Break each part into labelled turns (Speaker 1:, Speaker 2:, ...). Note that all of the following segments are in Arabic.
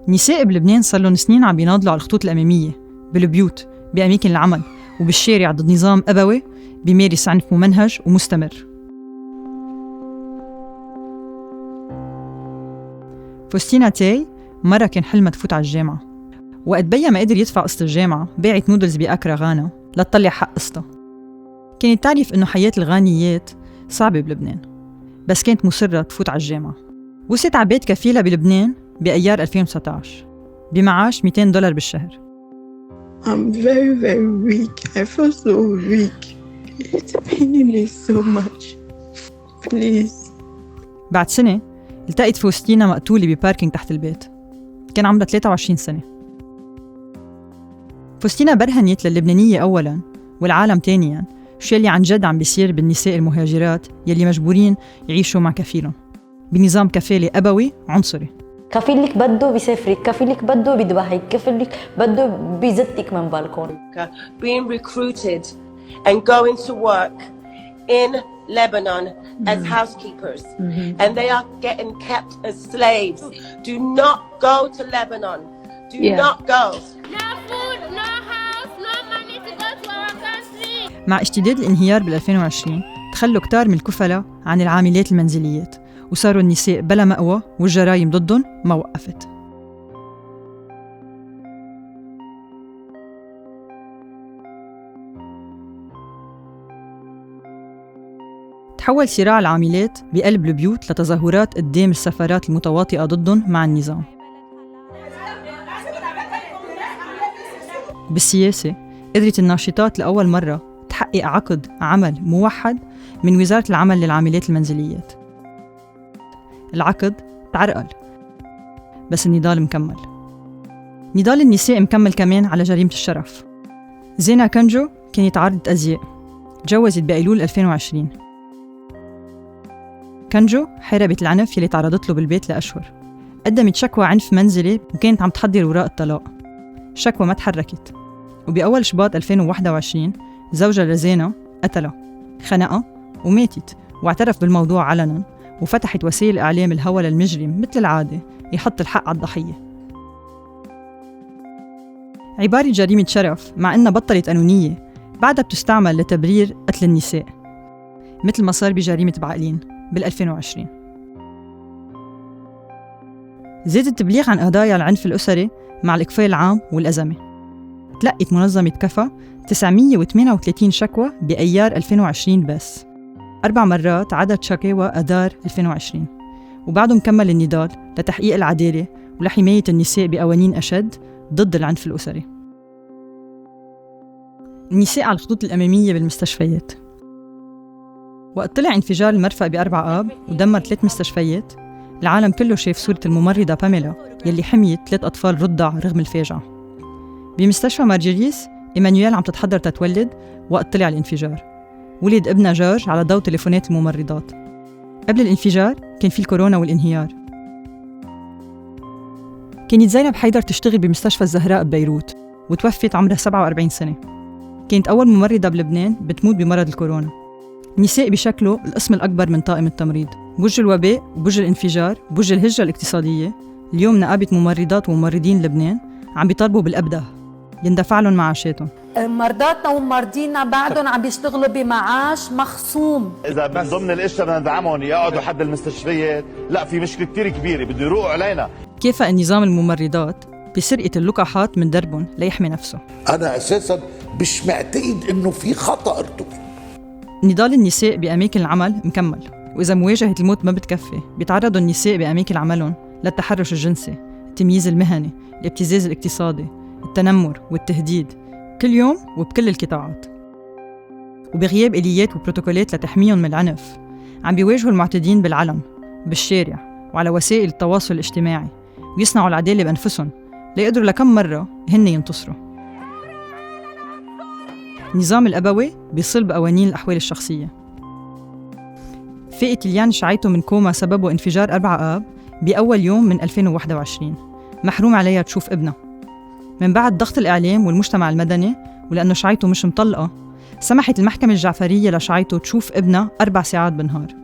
Speaker 1: النساء بلبنان صار لهم سنين عم بيناضلوا على الخطوط الأمامية، بالبيوت، بأماكن العمل، وبالشارع ضد نظام أبوي بيمارس عنف ممنهج ومستمر. فوستينا تاي مرة كان حلمها تفوت على الجامعة، وقت بيا ما قدر يدفع قسط الجامعة باعت نودلز بأكرا غانا لتطلع حق قسطها. كانت تعرف إنه حياة الغانيات صعبة بلبنان، بس كانت مصرة تفوت على الجامعة. وصلت على بيت كفيلة بلبنان بأيار 2019 بمعاش $200 بالشهر.
Speaker 2: I'm very, very weak. I feel so weak. It's paining me so much. Please.
Speaker 1: بعد سنة التقت فوستينا مقتولة بباركينج تحت البيت. كان عمرها 23 سنة. فوستينا برهنت للبنانية أولاً والعالم تانياً شو يلي عن جد عم بيصير بالنساء المهاجرات يلي مجبورين يعيشوا مع كفيلهم بنظام كفالة أبوي عنصري.
Speaker 3: كفيلك بده بيسافرك، كفيلك بده بيذبحك، كفيلك بده بيزتك من بالكون.
Speaker 4: Being recruited and going to work in Lebanon as housekeepers, and they are getting kept as slaves. Do not go to Lebanon. Do not go.
Speaker 5: No food, no house, no money to go to our country.
Speaker 1: مع اشتداد الانهيار بال2020 تخلوا كتار من الكفلاء عن العاملات المنزليات، وصاروا النساء بلا مأوى والجرايم ضدهم ما وقفت. تحول صراع العاملات بقلب البيوت لتظاهرات قدام السفارات المتواطئة ضدهم مع النظام. بالسياسة قدرت الناشطات لأول مرة تحقق عقد عمل موحد من وزارة العمل للعاملات المنزليات. العقد تعرقل بس النضال مكمل. نضال النساء مكمل كمان على جريمة الشرف. زينة كنجو كانت عارضة أزياء، تجوزت بأيلول 2020. كنجو حاربت العنف يلي تعرضت له بالبيت لأشهر. قدمت شكوى عنف منزلي وكانت عم تحضر وراء الطلاق. شكوى ما تحركت، وبأول شباط 2021 زوجها لزينة قتلها، خنقها وماتت، واعترف بالموضوع علناً، وفتحت وسائل إعلام الهوى للمجرم مثل العادة يحط الحق على الضحية. عبارة جريمة شرف مع إنها بطلت قانونية بعدها بتستعمل لتبرير قتل النساء، مثل ما صار بجريمة بعقلين بال2020. زاد التبليغ عن قضايا العنف الأسري مع الإكفاء العام والأزمة. تلقت منظمة كفا 938 شكوى بأيار 2020 بس، 4 مرات عدد شكاوى أذار 2020. وبعده مكمل النضال لتحقيق العدالة ولحماية النساء بقوانين أشد ضد العنف الأسري. النساء على الخطوط الأمامية بالمستشفيات. وقت طلع انفجار المرفأ ب4 آب ودمر 3 مستشفيات، العالم كله شاف صورة الممرضة باميلا يلي حميت 3 أطفال رضع رغم الفاجعة. بمستشفى مارجريس إيمانويل عم تتحضر تتولد وقت طلع الانفجار. ولد ابنها جورج على ضوء تليفونات الممرضات. قبل الانفجار كان في الكورونا والانهيار. كانت زينب حيدر تشتغل بمستشفى الزهراء ببيروت وتوفت عمرها 47 سنة. كانت أول ممرضة بلبنان بتموت بمرض الكورونا. النساء بشكله القسم الأكبر من طاقم التمريض. بوجه الوباء وبوجه الانفجار وبوجه الهجرة الاقتصادية، اليوم نقابة ممرضات وممرضين لبنان عم بيطالبوا بالأبده يندفع لهم معاشاتهم.
Speaker 6: مرضاتنا وممرضينا بعدهم عم بيشتغلوا بمعاش مخصوم.
Speaker 7: إذا من ضمن الأشياء بدنا ندعمهم يقعدوا حد المستشفيات، لا في مشكلة كتير كبيرة بده يروقوا علينا.
Speaker 1: كيف النظام الممرضات بسرقة اللقاحات من دربهم ليحمي نفسه.
Speaker 8: أنا أساساً مش معتقد إنه في خطأ ارتكب.
Speaker 1: نضال النساء بأماكن العمل مكمل، وإذا مواجهة الموت ما بتكفي بيتعرضوا النساء بأماكن عملهم للتحرش الجنسي، التمييز المهني، الابتزاز الاقتصادي، التنمر والتهديد، كل يوم وبكل القطاعات. وبغياب آليات وبروتوكولات لتحميهم من العنف عم بيواجهوا المعتدين بالعلم، بالشارع وعلى وسائل التواصل الاجتماعي، ويصنعوا العدالة بأنفسهم ليقدروا لكم مرة هن ينتصروا. النظام الأبوي بيصل قوانين الأحوال الشخصية. فاقت ليان شعيتو من كوما سببه انفجار 4 آب بأول يوم من 2021، محروم عليها تشوف ابنها. من بعد ضغط الإعلام والمجتمع المدني، ولأنه شعيتو مش مطلقة، سمحت المحكمة الجعفرية لشعيتو تشوف ابنها 4 ساعات بالنهار.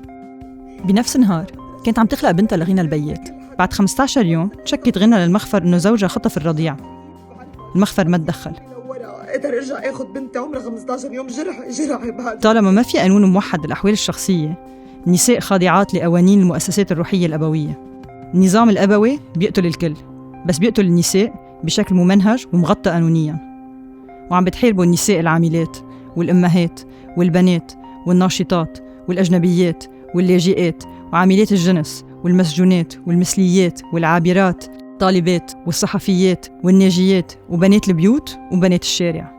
Speaker 1: بنفس النهار كانت عم تخلق بنتها لغينا البيات، بعد 15 يوم شكت غنى للمخفر إنه زوجها خطف الرضيع. المخفر ما تدخل.
Speaker 2: قدر ارجع اخذ بنتي عمرها 15 يوم جرح بعد.
Speaker 1: طالما ما في قانون موحد للأحوال الشخصية، النساء خاضعات لقوانين المؤسسات الروحية الأبوية. النظام الأبوي بيقتل الكل، بس بيقتل النساء بشكل ممنهج ومغطى قانونياً. وعم بتحاربوا النساء العاملات والأمهات والبنات والناشطات والأجنبيات واللاجئات وعاملات الجنس والمسجونات والمثليات والعابرات، طالبات والصحفيات والناجيات وبنات البيوت وبنات الشارع.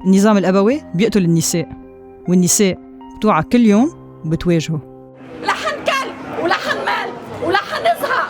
Speaker 1: النظام الأبوي بيقتل النساء، والنساء بتوعى كل يوم وبتواجهه.
Speaker 6: لحن كلب ولحن مال ولحن نزهة.